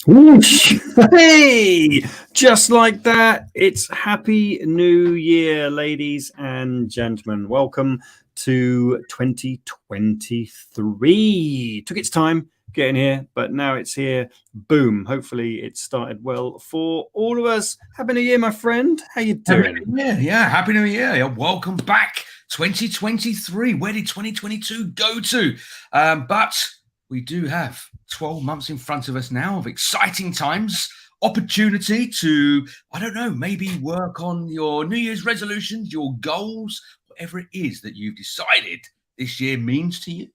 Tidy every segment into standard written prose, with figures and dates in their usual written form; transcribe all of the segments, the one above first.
Whoosh. Hey, just like that, it's Happy New Year, ladies and gentlemen. Welcome to 2023. Took its time getting here, but now it's here. Boom. Hopefully it started well for all of us. Happy New Year, my friend. How you doing? Happy New Year. Yeah, Happy New Year. Yeah, welcome back. 2023. Where did 2022 go to? But we do have 12 months in front of us now of exciting times, opportunity to, I don't know, maybe work on your New Year's resolutions, your goals, whatever it is that you've decided this year means to you.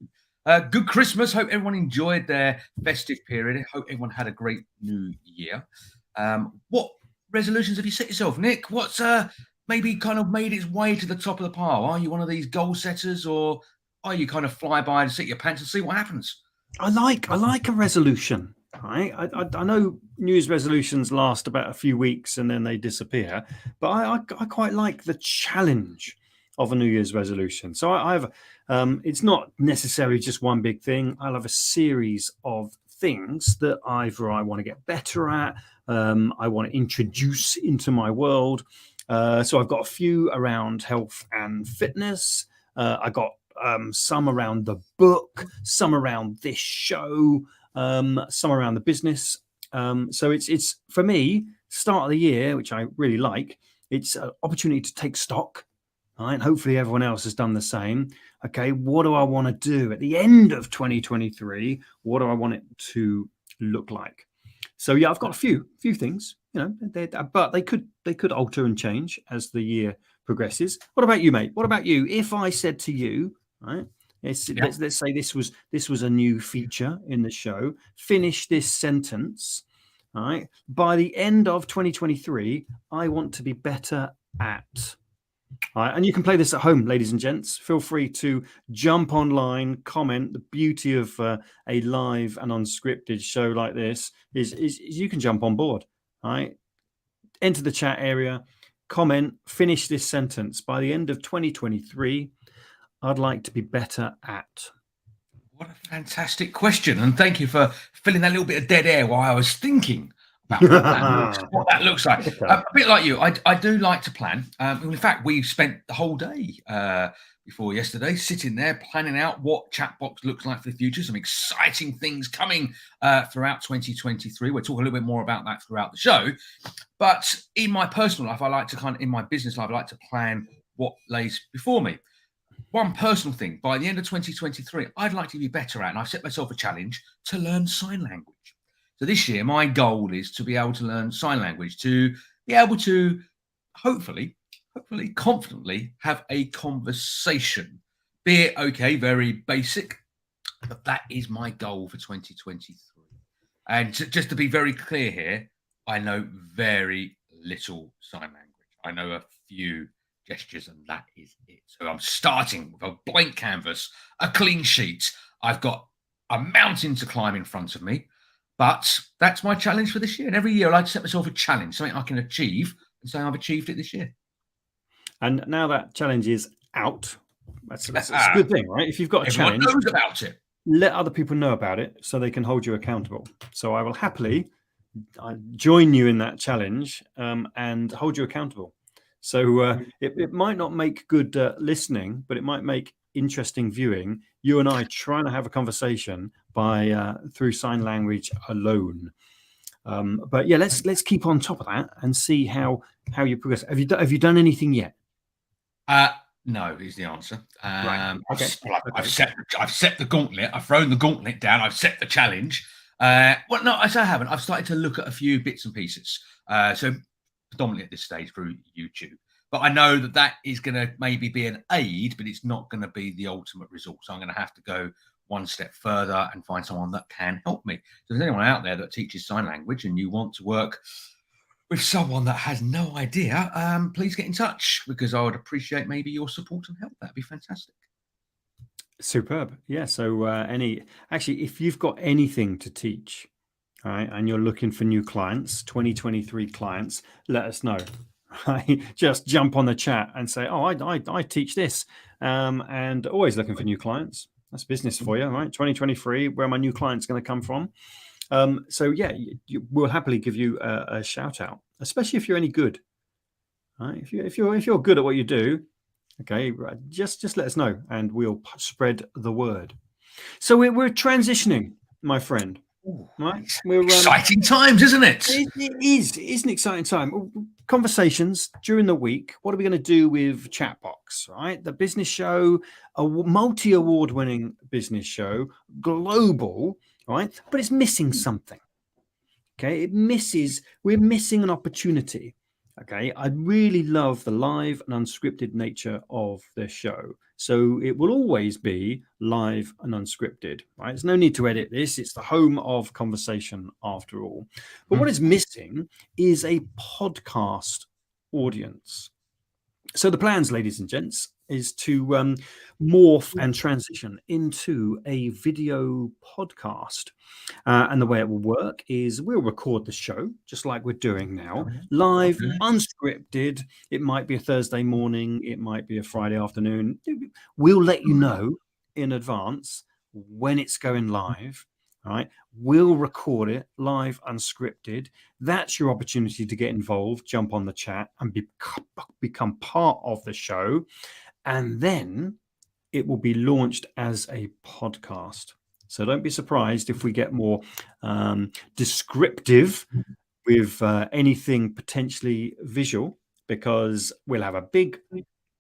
Good Christmas. Hope everyone enjoyed their festive period. Hope everyone had a great new year. What resolutions have you set yourself, Nick? What's maybe kind of made its way to the top of the pile? Are you one of these goal setters, or are you kind of fly by and sit your pants and see what happens? I like a resolution. Right? I know New Year's resolutions last about a few weeks and then they disappear, but I quite like the challenge of a New Year's resolution. So I have it's not necessarily just one big thing. I'll have a series of things that either I want to get better at, I want to introduce into my world. So I've got a few around health and fitness. I got some around the book, some around this show, some around the business. So it's for me, start of the year, which I really like. It's an opportunity to take stock. Right? Hopefully everyone else has done the same. Okay, what do I want to do at the end of 2023? What do I want it to look like? So yeah, I've got a few things, but they could alter and change as the year progresses. What about you, mate? What about you? If I said to you, right, let's say this was a new feature in the show. Finish this sentence. All right. By the end of 2023, I want to be better at. All right, and you can play this at home, ladies and gents. Feel free to jump online, comment. The beauty of a live and unscripted show like this is you can jump on board. All right, enter the chat area, comment, finish this sentence. By the end of 2023, I'd like to be better at. What a fantastic question. And thank you for filling that little bit of dead air while I was thinking about what that looks like. Okay. A bit like you, I do like to plan. In fact, we spent the whole day before yesterday sitting there planning out what Chatbox looks like for the future. Some exciting things coming throughout 2023. We'll talk a little bit more about that throughout the show. But in my personal life, I like to in my business life, I like to plan what lays before me. One personal thing, by the end of 2023, I'd like to be better at, and I've set myself a challenge to learn sign language. So this year, my goal is to be able to learn sign language, to be able to hopefully, confidently have a conversation. Be it, okay, very basic, but that is my goal for 2023. And just to be very clear here, I know very little sign language. I know a few gestures, and that is it. So I'm starting with a blank canvas, a clean sheet. I've got a mountain to climb in front of me. But that's my challenge for this year. And every year I like to set myself a challenge, something I can achieve, and say I've achieved it this year. And now that challenge is out, that's a good thing, right? If you've got a challenge, knows about it. Let other people know about it so they can hold you accountable. So I will happily join you in that challenge and hold you accountable. So it might not make good listening, but it might make interesting viewing. You and I trying to have a conversation through sign language alone. But yeah, let's keep on top of that and see how you progress. Have you done anything yet? No, is the answer. Right. Okay. I've set the gauntlet. I've thrown the gauntlet down. I've set the challenge. Well, no, I haven't. I've started to look at a few bits and pieces. So predominantly at this stage through YouTube. But I know that is going to maybe be an aid, but it's not going to be the ultimate result. So I'm going to have to go one step further and find someone that can help me. So if there's anyone out there that teaches sign language and you want to work with someone that has no idea, please get in touch, because I would appreciate maybe your support and help. That'd be fantastic. Superb. Yeah. So if you've got anything to teach, all right, and you're looking for new clients, 2023 clients, let us know. Right? Just jump on the chat and say, "Oh, I teach this," and always looking for new clients. That's business for you, right? 2023. Where are my new clients going to come from? So yeah, we'll happily give you a shout out, especially if you're any good. Right? If you're good at what you do, okay, just let us know, and we'll spread the word. So we're transitioning, my friend. Ooh, Right? We're exciting times, isn't it? it is an exciting time. Conversations during the week. What are we going to do with Chatbox? Right, the business show, a multi-award-winning business show, global, right? But it's missing something. Okay, we're missing an opportunity. Okay, I really love the live and unscripted nature of the show. So it will always be live and unscripted, right? There's no need to edit this. It's the home of conversation after all. But what is missing is a podcast audience. So the plans, ladies and gents, is to morph and transition into a video podcast. And the way it will work is we'll record the show just like we're doing now, live, unscripted. It might be a Thursday morning, it might be a Friday afternoon. We'll let you know in advance when it's going live. All right, we'll record it live, unscripted. That's your opportunity to get involved, jump on the chat, and become part of the show. And then it will be launched as a podcast. So don't be surprised if we get more descriptive with anything potentially visual, because we'll have a big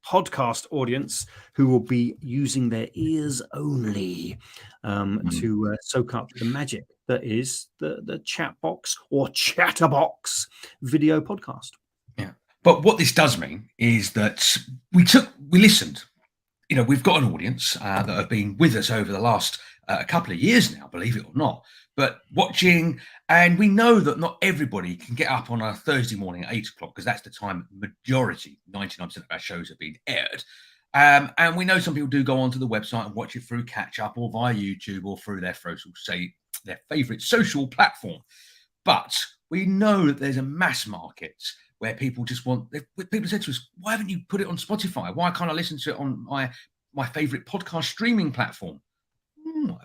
podcast audience who will be using their ears only to soak up the magic that is the Chatbox or Chatterbox video podcast. Yeah. But what this does mean is that we listened. We've got an audience that have been with us over the last couple of years now, believe it or not, but watching, and we know that not everybody can get up on a Thursday morning at 8 o'clock, because that's the time majority, 99% of our shows have been aired. And we know some people do go onto the website and watch it through catch up or via YouTube or through their favorite social platform. But we know that there's a mass market where people just people said to us, why haven't you put it on Spotify? Why can't I listen to it on my favorite podcast streaming platform?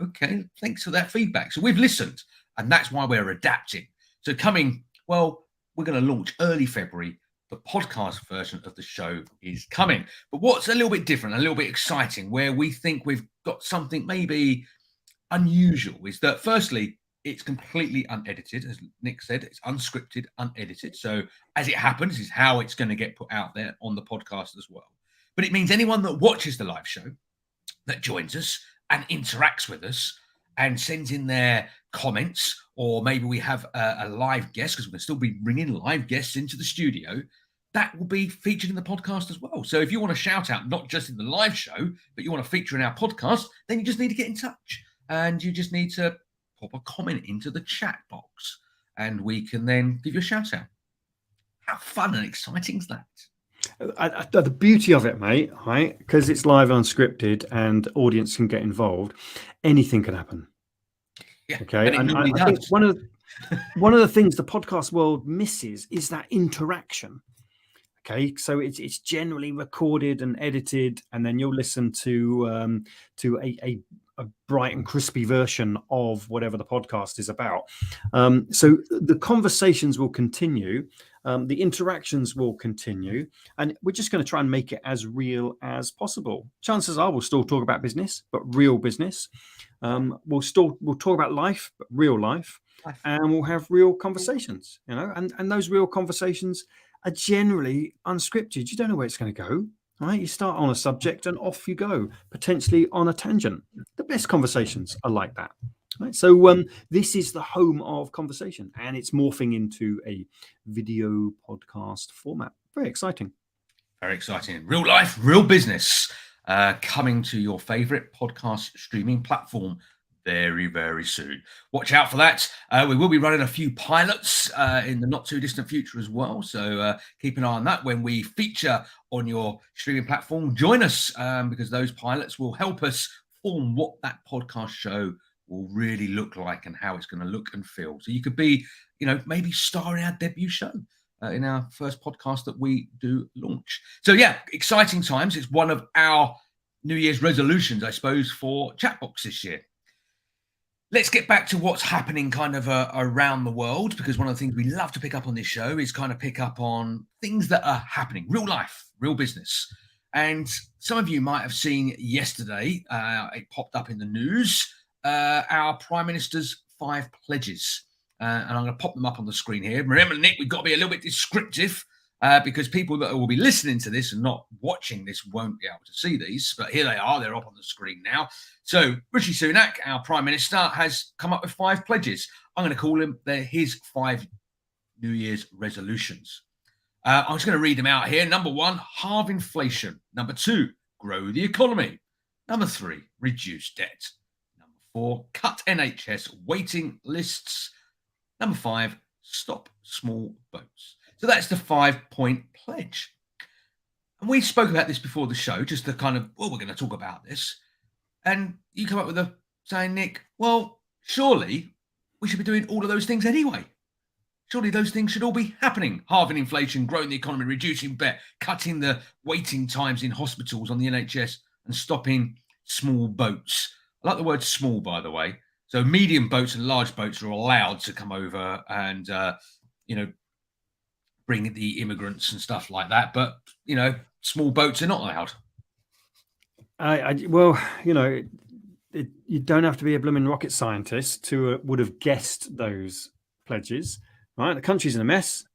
Okay, thanks for that feedback. So we've listened, and that's why we're adapting. So we're going to launch early February. The podcast version of the show is coming. But what's a little bit different, a little bit exciting, where we think we've got something maybe unusual, is that firstly, it's completely unedited. As Nick said, it's unscripted, unedited. So as it happens is how it's going to get put out there on the podcast as well. But it means anyone that watches the live show, that joins us and interacts with us and sends in their comments, or maybe we have a live guest, because we're going to still be bringing live guests into the studio, that will be featured in the podcast as well. So if you want to shout out, not just in the live show, but you want to feature in our podcast, then you just need to get in touch, and you just need to pop a comment into the chat box, and we can then give you a shout out. How fun and exciting is that? The beauty of it, mate, right? Because it's live, unscripted, and audience can get involved. Anything can happen. Yeah, okay. And I think one of the things the podcast world misses is that interaction. Okay, so it's generally recorded and edited, and then you'll listen to a bright and crispy version of whatever the podcast is about. So the conversations will continue, the interactions will continue, and we're just going to try and make it as real as possible. Chances are we'll still talk about business, but real business. We'll talk about life, but real life, and we'll have real conversations. And those real conversations are generally unscripted. You don't know where it's going to go. Right, you start on a subject and off you go, potentially on a tangent. The best conversations are like that. Right? So this is the home of conversation, and it's morphing into a video podcast format. Very exciting. Very exciting. Real life, real business, coming to your favorite podcast streaming platform very, very soon. Watch out for that. We will be running a few pilots in the not too distant future as well. So keep an eye on that when we feature on your streaming platform. Join us because those pilots will help us form what that podcast show will really look like and how it's going to look and feel. So you could be, maybe star in our debut show in our first podcast that we do launch. So yeah, exciting times. It's one of our New Year's resolutions, I suppose, for Chatbox this year. let's get back to what's happening kind of around the world, because one of the things we love to pick up on this show is kind of pick up on things that are happening, real life, real business. And some of you might have seen yesterday, it popped up in the news, our Prime Minister's 5 pledges. And I'm going to pop them up on the screen here. Remember, Nick, we've got to be a little bit descriptive because people that will be listening to this and not watching this won't be able to see these. But here they are. They're up on the screen now. So Rishi Sunak, our Prime Minister, has come up with 5 pledges. I'm going to call them his 5 New Year's resolutions. I'm just going to read them out here. Number 1, halve inflation. Number 2, grow the economy. Number 3, reduce debt. Number 4, cut NHS waiting lists. Number 5, stop small boats. So that's the 5-point pledge. And we spoke about this before the show, just to kind of, we're going to talk about this. And you come up with saying, Nick, well, surely we should be doing all of those things anyway. Surely those things should all be happening. Halving inflation, growing the economy, reducing debt, cutting the waiting times in hospitals on the NHS, and stopping small boats. I like the word small, by the way. So medium boats and large boats are allowed to come over and, bring the immigrants and stuff like that. But, small boats are not allowed. You don't have to be a blooming rocket scientist to would have guessed those pledges, right? The country's in a mess.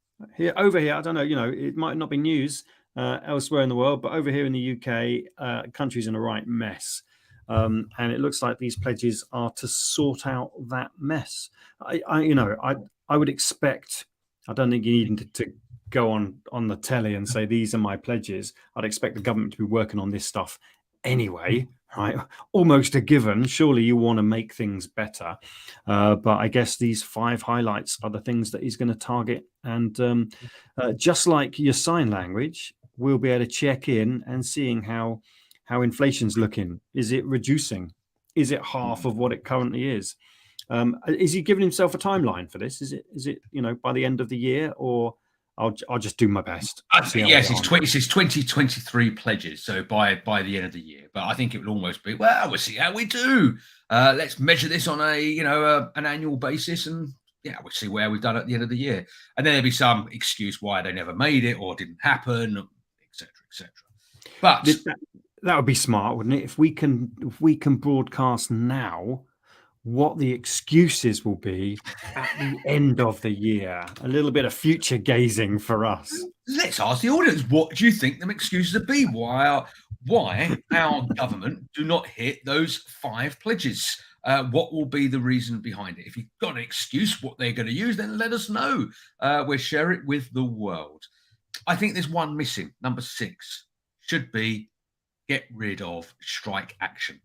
Over here, I don't know, it might not be news elsewhere in the world, but over here in the UK, country's in a right mess. And it looks like these pledges are to sort out that mess. I would expect, I don't think you need to go on the telly and say, these are my pledges. I'd expect the government to be working on this stuff anyway, right? Almost a given. Surely you want to make things better. But I guess these 5 highlights are the things that he's going to target. And just like your sign language, we'll be able to check in and seeing how inflation's looking. Is it reducing? Is it half of what it currently is? Is he giving himself a timeline for this? Is it by the end of the year, or I'll just do my best? Yes, it's 2023 pledges. So by the end of the year, but I think it will almost be, we'll see how we do. Let's measure this on an annual basis, and we'll see where we've done at the end of the year. And then there'll be some excuse why they never made it or didn't happen, etc., etc. But that would be smart, wouldn't it? If we can broadcast now what the excuses will be at the end of the year. A little bit of future gazing for us. Let's ask the audience, what do you think them excuses would be? Why our government do not hit those 5 pledges? What will be the reason behind it? If you've got an excuse what they're going to use, then let us know. We'll share it with the world. I think there's one missing. Number 6 should be get rid of strike action.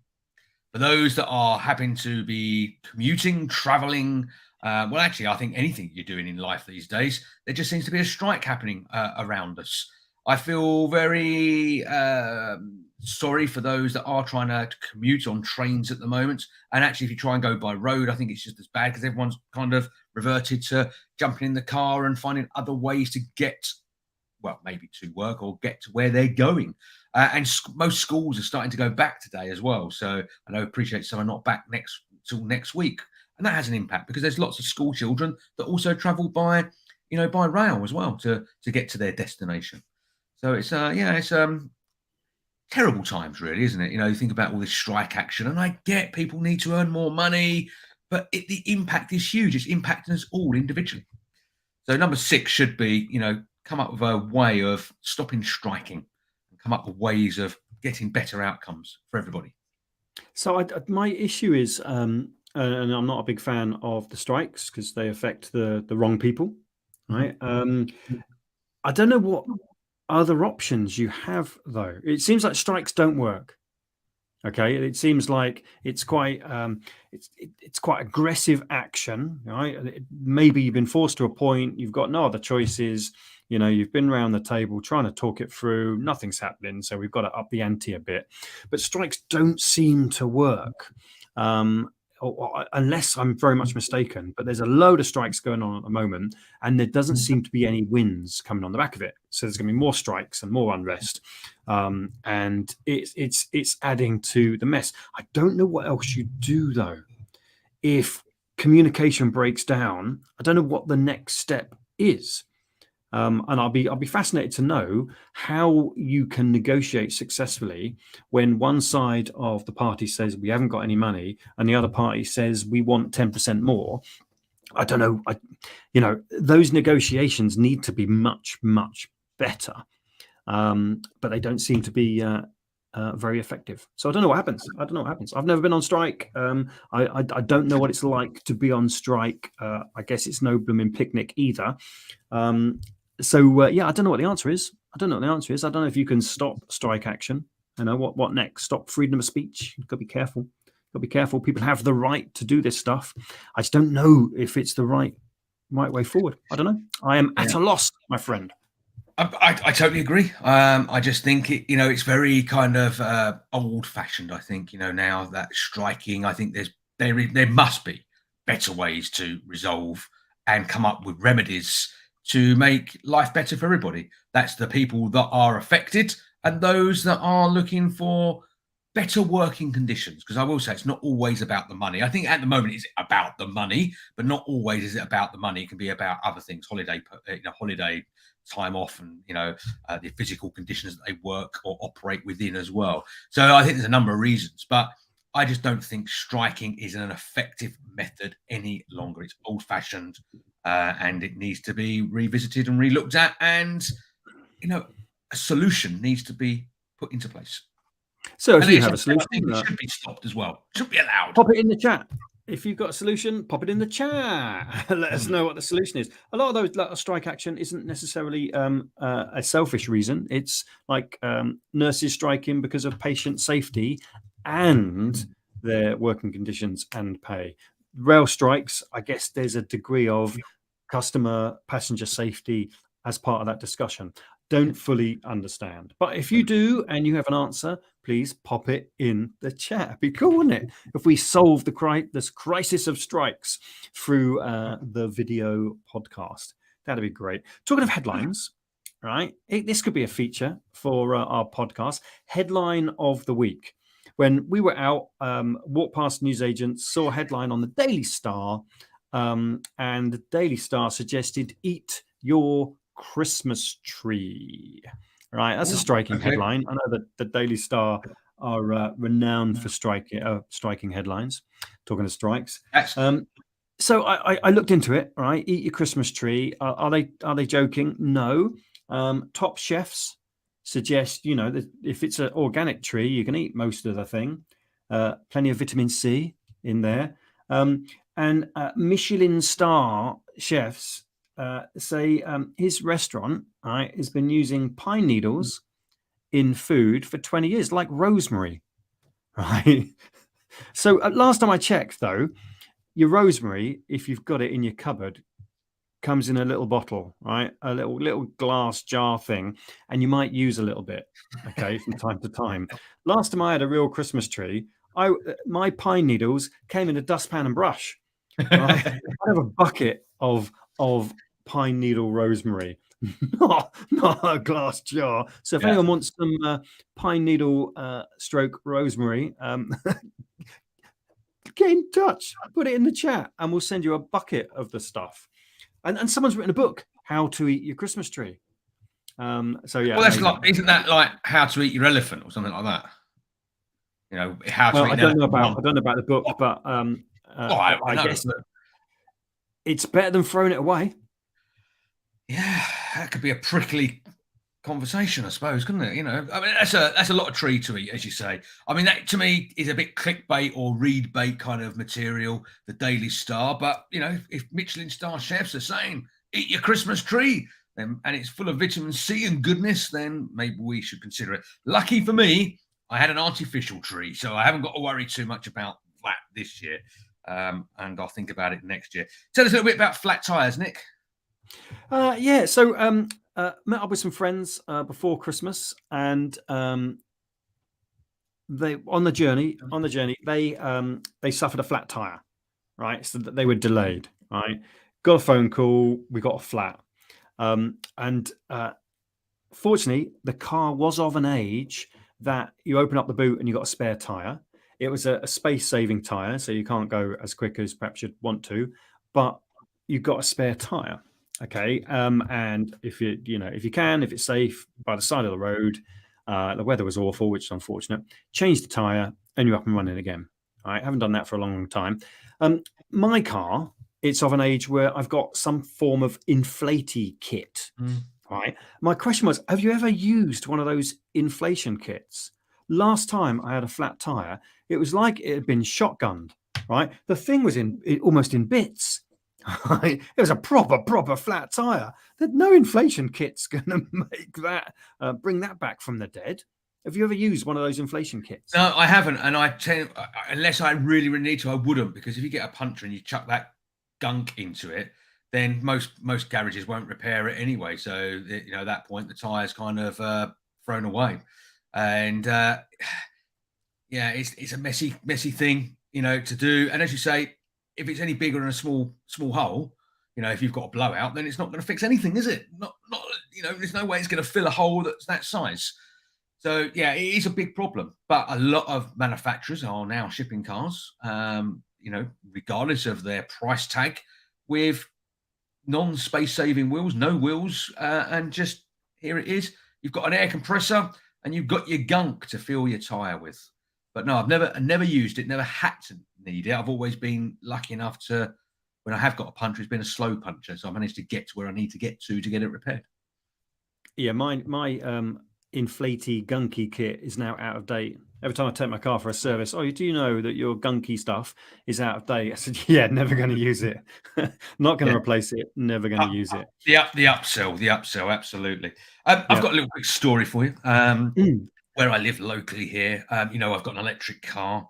For those that are having to be commuting, traveling, actually, I think anything you're doing in life these days, there just seems to be a strike happening around us. I feel very sorry for those that are trying to commute on trains at the moment. And actually, if you try and go by road, I think it's just as bad because everyone's kind of reverted to jumping in the car and finding other ways to get, maybe to work or get to where they're going. And most schools are starting to go back today as well. So I appreciate some are not back till next week. And that has an impact because there's lots of school children that also travel by rail as well to get to their destination. So it's terrible times, really, isn't it? You think about all this strike action, and I get people need to earn more money, but the impact is huge. It's impacting us all individually. So number 6 should be, come up with a way of stopping striking and come up with ways of getting better outcomes for everybody. So my issue is, and I'm not a big fan of the strikes because they affect the wrong people, right? I don't know what other options you have, though. It seems like strikes don't work. Okay, it seems like it's quite it's quite aggressive action, right? Maybe you've been forced to a point, you've got no other choices. You've been around the table trying to talk it through, nothing's happening, so we've got to up the ante a bit. But strikes don't seem to work, unless I'm very much mistaken. But there's a load of strikes going on at the moment, and there doesn't seem to be any wins coming on the back of it. So there's going to be more strikes and more unrest, and it's adding to the mess. I don't know what else you do though. if communication breaks down, I don't know what the next step is. And I'll be fascinated to know how you can negotiate successfully when one side of the party says we haven't got any money and the other party says we want 10% more. I don't know. Those negotiations need to be much, much better, but they don't seem to be very effective. So I don't know what happens. I've never been on strike. I don't know what it's like to be on strike. I guess it's no blooming picnic either. I don't know what the answer is. I don't know if you can stop strike action. What next? Stop freedom of speech. You've got to be careful. People have the right to do this stuff. I just don't know if it's the right way forward. I don't know. I am at a loss, my friend. I totally agree. I just think it's very kind of old-fashioned. I think now that striking, I think there must be better ways to resolve and come up with remedies to make life better for everybody. That's the people that are affected and those that are looking for better working conditions. Because I will say it's not always about the money. I think at the moment it's about the money, but not always is it about the money. It can be about other things, holiday time off, and the physical conditions that they work or operate within as well. So I think there's a number of reasons, but I just don't think striking is an effective method any longer. It's old-fashioned, and it needs to be revisited and relooked at, and a solution needs to be put into place. So if you have a solution, it should be stopped as well. It should be allowed. Pop it in the chat. If you've got a solution, pop it in the chat. Let us know what the solution is. A lot of those strike action isn't necessarily a selfish reason. It's like nurses striking because of patient safety and their working conditions and pay. Rail strikes, I guess there's a degree of customer passenger safety as part of that discussion. Don't fully understand. But if you do and you have an answer, please pop it in the chat. It'd be cool, wouldn't it? If we solve this crisis of strikes through the video podcast, that'd be great. Talking of headlines, right? This could be a feature for our podcast. Headline of the week. When we were out, walked past newsagents, saw a headline on the Daily Star, and the Daily Star suggested "Eat your Christmas tree." Right, that's a striking headline. I know that the Daily Star are renowned for striking headlines. Talking of strikes, so I looked into it. Right, eat your Christmas tree. Are they joking? No. Top chefs suggest that if it's an organic tree, you can eat most of the thing. Plenty of vitamin C in there, and Michelin star chefs say his restaurant has been using pine needles in food for 20 years, like rosemary, right? So last time I checked, though, your rosemary, if you've got it in your cupboard, comes in a little bottle, right? A little glass jar thing, and you might use a little bit, okay, from time to time. Last time I had a real Christmas tree, my pine needles came in a dustpan and brush. Right? I have a bucket of pine needle rosemary, not a glass jar. So if anyone wants some pine needle stroke rosemary, get in touch, put it in the chat, and we'll send you a bucket of the stuff. And someone's written a book, How to Eat Your Christmas Tree. Well, that's isn't that like How to Eat Your Elephant or something like that? How to eat I don't know about the book, but I guess it's better than throwing it away. Yeah, that could be a prickly conversation, I suppose, couldn't it? I mean, that's a lot of tree to eat, as you say. I mean, that to me is a bit clickbait or read bait kind of material, the Daily Star. But if Michelin star chefs are saying eat your Christmas tree, and it's full of vitamin C and goodness, then maybe we should consider it. Lucky for me, I had an artificial tree, so I haven't got to worry too much about that this year. And I'll think about it next year. Tell us a little bit about flat tires, Nick. So met up with some friends before Christmas, and they on the journey they suffered a flat tire, right? So that they were delayed, right? Got a phone call, we got a flat, and fortunately the car was of an age that you open up the boot and you got a spare tire. It was a space-saving tyre, so you can't go as quick as perhaps you'd want to, but you've got a spare tyre. Okay, and if if you can, if it's safe, by the side of the road, the weather was awful, which is unfortunate. Change the tyre, and you're up and running again. I haven't done that for a long, long time. My car, it's of an age where I've got some form of inflatey kit. Right. My question was, have you ever used one of those inflation kits? Last time I had a flat tire, it was like it had been shotgunned. Right. The thing was almost in bits. Right? It was a proper flat tire. That no inflation kit's going to make that bring that back from the dead. Have you ever used one of those inflation kits? No, I haven't, and I tell unless I really, really need to, I wouldn't, because if you get a puncture and you chuck that gunk into it, then most garages won't repair it anyway. So at that point, the tire's kind of thrown away, and yeah, it's a messy thing, to do. And as you say, if it's any bigger than a small hole, if you've got a blowout, then it's not going to fix anything, is it? Not there's no way it's going to fill a hole that's that size. So yeah, it is a big problem. But a lot of manufacturers are now shipping cars, regardless of their price tag, with non-space saving wheels, no wheels, and just here it is. You've got an air compressor and you've got your gunk to fill your tire with. But no, I've never used it, never had to need it. I've always been lucky enough to, when I have got a puncture, it's been a slow puncture, so I managed to get to where I need to get it repaired. Yeah, my inflatey gunky kit is now out of date. Every time I take my car for a service, do you know that your gunky stuff is out of date? I said, yeah, never going to use it. Not going to replace it. Never going to use it. The upsell, absolutely. I've got a little quick story for you. Where I live locally here, I've got an electric car.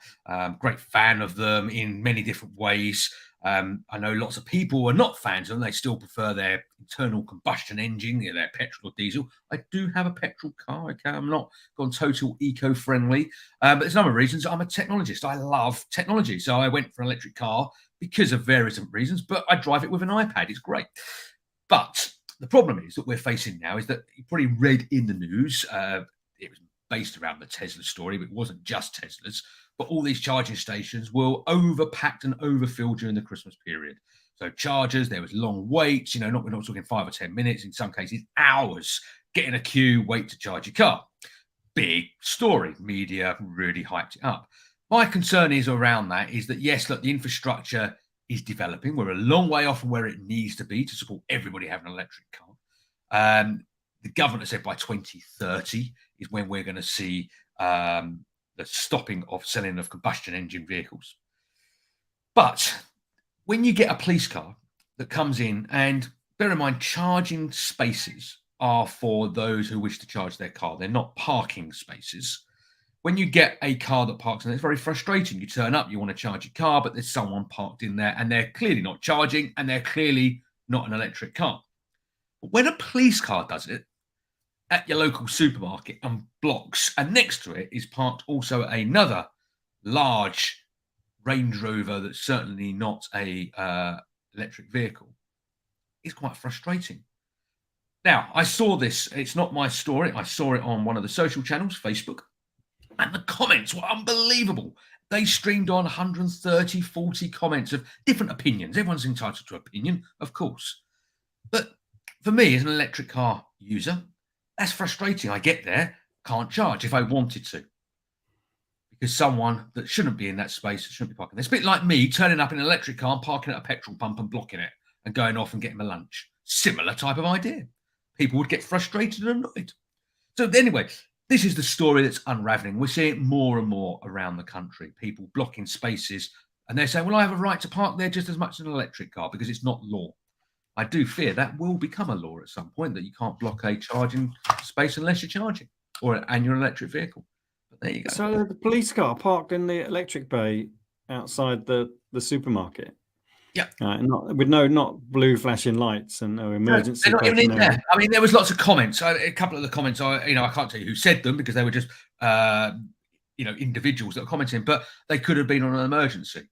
Great fan of them in many different ways. I know lots of people are not fans of them. They still prefer their internal combustion engine, their petrol or diesel. I do have a petrol car. Okay, I'm not gone total eco-friendly, but there's a number of reasons. I'm a technologist. I love technology. So I went for an electric car because of various different reasons, but I drive it with an iPad. It's great. But the problem is that we're facing now is that you probably read in the news, it was based around the Tesla story, but it wasn't just Teslas. But all these charging stations were overpacked and overfilled during the Christmas period. So chargers, there was long waits, we're not talking 5 or 10 minutes, in some cases hours, get in a queue, wait to charge your car. Big story. Media really hyped it up. My concern is around that is that, yes, look, the infrastructure is developing. We're a long way off from where it needs to be to support everybody having an electric car. The government has said by 2030 is when we're going to see the stopping of selling of combustion engine vehicles. But when you get a police car that comes in, and bear in mind, charging spaces are for those who wish to charge their car. They're not parking spaces. When you get a car that parks in there, it's very frustrating. You turn up, you want to charge your car, but there's someone parked in there and they're clearly not charging and they're clearly not an electric car. But when a police car does it, at your local supermarket and blocks, and next to it is parked also another large Range Rover that's certainly not a electric vehicle. It's quite frustrating. Now, I saw this. It's not my story. I saw it on one of the social channels, Facebook, and the comments were unbelievable. They streamed on 130, 40 comments of different opinions. Everyone's entitled to opinion, of course. But for me, as an electric car user, that's frustrating. I get there, can't charge if I wanted to, because someone that shouldn't be in that space shouldn't be parking there. It's a bit like me turning up in an electric car and parking at a petrol pump and blocking it and going off and getting my lunch. Similar type of idea. People would get frustrated and annoyed. So anyway, this is the story that's unraveling. We're seeing it more and more around the country. People blocking spaces, and they're saying, well, I have a right to park there just as much as an electric car because it's not law. I do fear that will become a law at some point, that you can't block a charging space unless you're charging and you're an electric vehicle. But there you go. So the police car parked in the electric bay outside the supermarket. Yeah. Not blue flashing lights and no emergency. They're not even in there. I mean, there was lots of comments. A couple of the comments, I can't tell you who said them because they were just, individuals that were commenting, but they could have been on an emergency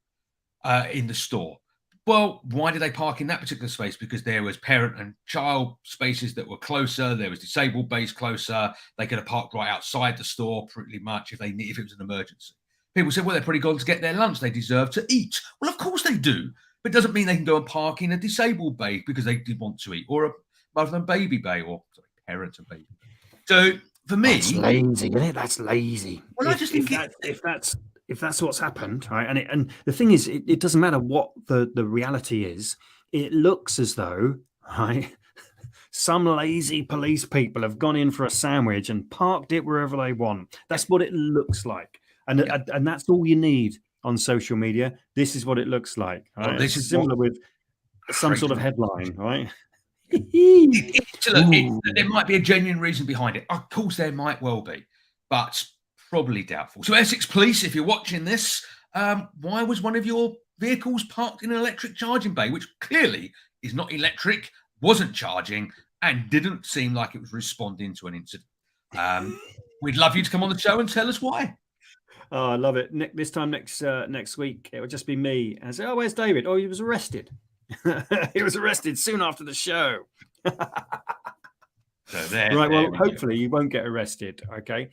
in the store. Well, why did they park in that particular space? Because there was parent and child spaces that were closer. There was disabled base closer. They could have parked right outside the store pretty much if it was an emergency. People say, well, they're probably gone to get their lunch. They deserve to eat. Well, of course they do. But it doesn't mean they can go and park in a disabled bay because they did want to eat, or a mother and baby bay, or sorry, parent and baby. So for me, that's lazy, isn't it? That's lazy. Well, I just think if that's what's happened, right? And the thing is, it doesn't matter what the reality is. It looks as though, right, some lazy police people have gone in for a sandwich and parked it wherever they want. That's what it looks like, and that's all you need on social media. This is what it looks like. Right? Well, this is similar with some sort of headline, right? There might be a genuine reason behind it. Of course, there might well be, but probably doubtful. So, Essex Police, if you're watching this, why was one of your vehicles parked in an electric charging bay, which clearly is not electric, wasn't charging, and didn't seem like it was responding to an incident? We'd love you to come on the show and tell us why. Oh, I love it. This time next week, it will just be me and say, "Oh, where's David? Oh, he was arrested. He was arrested soon after the show." Right. Well, hopefully you won't get arrested. Okay.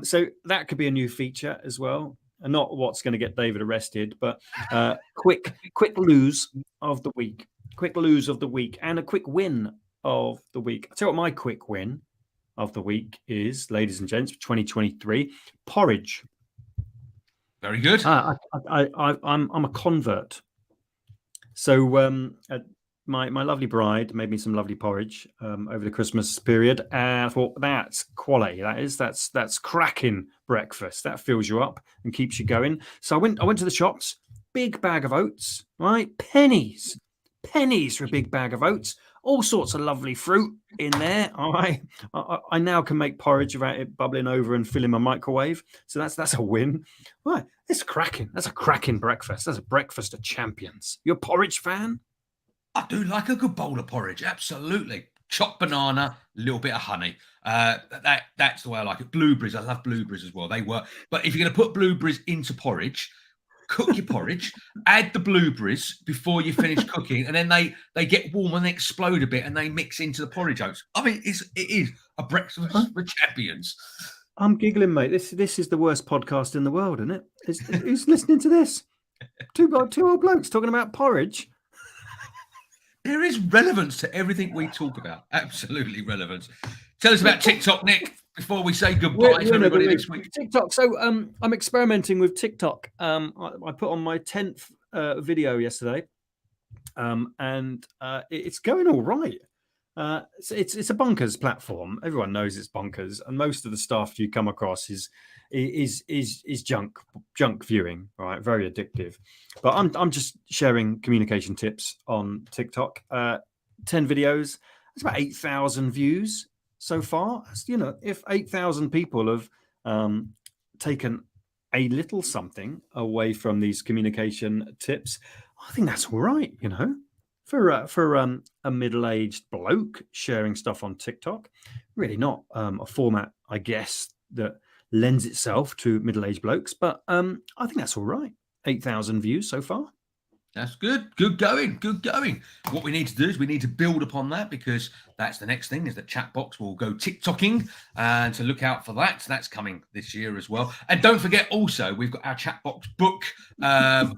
So that could be a new feature as well. And not what's going to get David arrested, but quick lose of the week. Quick lose of the week and a quick win of the week. I'll tell you what my quick win of the week is, ladies and gents, for 2023, porridge. Very good. I'm a convert. So my lovely bride made me some lovely porridge over the Christmas period, and I thought, that's quality. That's cracking breakfast. That fills you up and keeps you going. So I went to the shops. Big bag of oats, right? Pennies for a big bag of oats. All sorts of lovely fruit in there. All right. I now can make porridge without it bubbling over and filling my microwave. So that's a win. Right. It's cracking. That's a cracking breakfast. That's a breakfast of champions. You're a porridge fan? I do like a good bowl of porridge. Absolutely. Chopped banana, a little bit of honey. That's the way I like it. Blueberries. I love blueberries as well. But if you're going to put blueberries into porridge, cook your porridge, add the blueberries before you finish cooking, and then they get warm and they explode a bit and they mix into the porridge oats. I mean, it is a breakfast for champions. I'm giggling, mate. This is the worst podcast in the world, isn't it? Who's listening to this? Two old blokes talking about porridge. There is relevance to everything we talk about. Absolutely relevance. Tell us about TikTok, Nick, before we say goodbye to everybody this week. TikTok. So I'm experimenting with TikTok. I put on my 10th video yesterday, and it's going all right. It's a bonkers platform. Everyone knows it's bonkers, and most of the stuff you come across is junk viewing, right? Very addictive. But I'm just sharing communication tips on TikTok. 10 videos. It's about 8,000 views so far. If 8,000 people have taken a little something away from these communication tips, I think that's all right. For a middle-aged bloke sharing stuff on TikTok, really not a format, I guess, that lends itself to middle-aged blokes, but I think that's all right. 8,000 views so far. That's good. Good going. What we need to do is we need to build upon that, because that's the next thing, is that Chatbox will go TikToking, and to look out for that. That's coming this year as well. And don't forget, also, we've got our Chatbox book,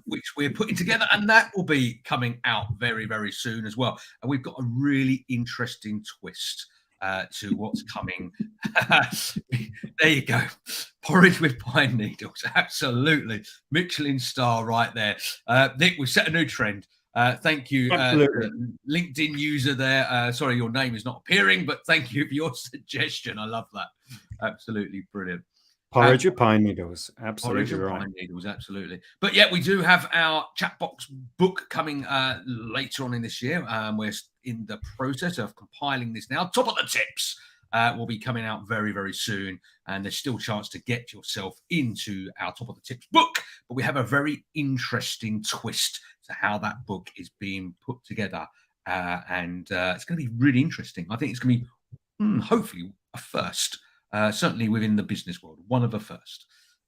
which we're putting together, and that will be coming out very, very soon as well. And we've got a really interesting twist to what's coming. There you go. Porridge with pine needles. Absolutely. Michelin star right there. Nick, we've set a new trend. Thank you, LinkedIn user there. Sorry, your name is not appearing, but thank you for your suggestion. I love that. Absolutely brilliant. Porridge with pine needles. Absolutely porridge right. Pine needles, absolutely. But yeah, we do have our Chatbox book coming later on in this year. We're in the process of compiling this now. Top of the tips will be coming out very, very soon. And there's still a chance to get yourself into our Top of the Tips book. But we have a very interesting twist to how that book is being put together. And it's going to be really interesting. I think it's going to be hopefully a first. Certainly within the business world, one of the first.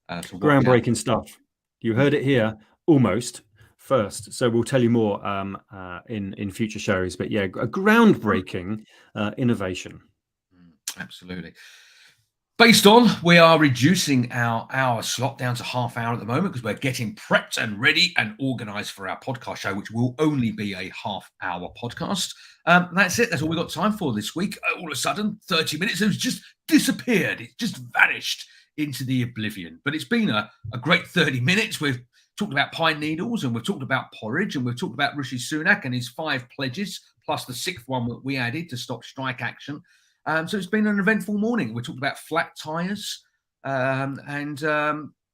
So groundbreaking stuff. You heard it here, almost first. So we'll tell you more in future shows. But yeah, a groundbreaking innovation. Absolutely. Based on, we are reducing our hour slot down to half hour at the moment because we're getting prepped and ready and organised for our podcast show, which will only be a half hour podcast. That's it. That's all we've got time for this week. All of a sudden, 30 minutes has just disappeared. It's just vanished into the oblivion. But it's been a great 30 minutes. We've talked about pine needles, and we've talked about porridge, and we've talked about Rishi Sunak and his 5 pledges, plus the 6th one that we added to stop strike action. So it's been an eventful morning. We talked about flat tyres and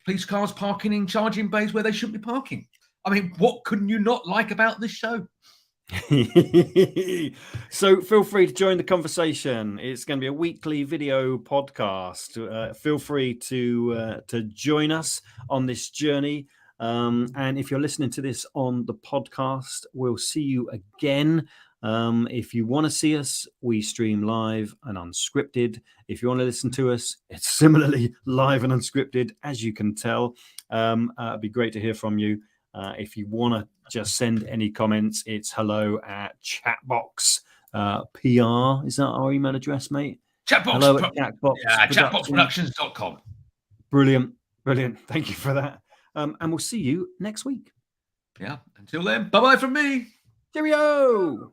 police cars parking in charging bays where they shouldn't be parking. I mean, what couldn't you not like about this show? So feel free to join the conversation. It's going to be a weekly video podcast. Feel free to join us on this journey. And if you're listening to this on the podcast, we'll see you again. If you want to see us, we stream live and unscripted. If you want to listen to us, it's similarly live and unscripted, as you can tell. It'd be great to hear from you. If you want to just send any comments, it's hello@Chatbox PR. Is that our email address, mate? Chatbox. Chatbox. Yeah, chatboxproductions.com. Brilliant. Thank you for that. And we'll see you next week. Yeah. Until then, bye-bye from me. Cheerio.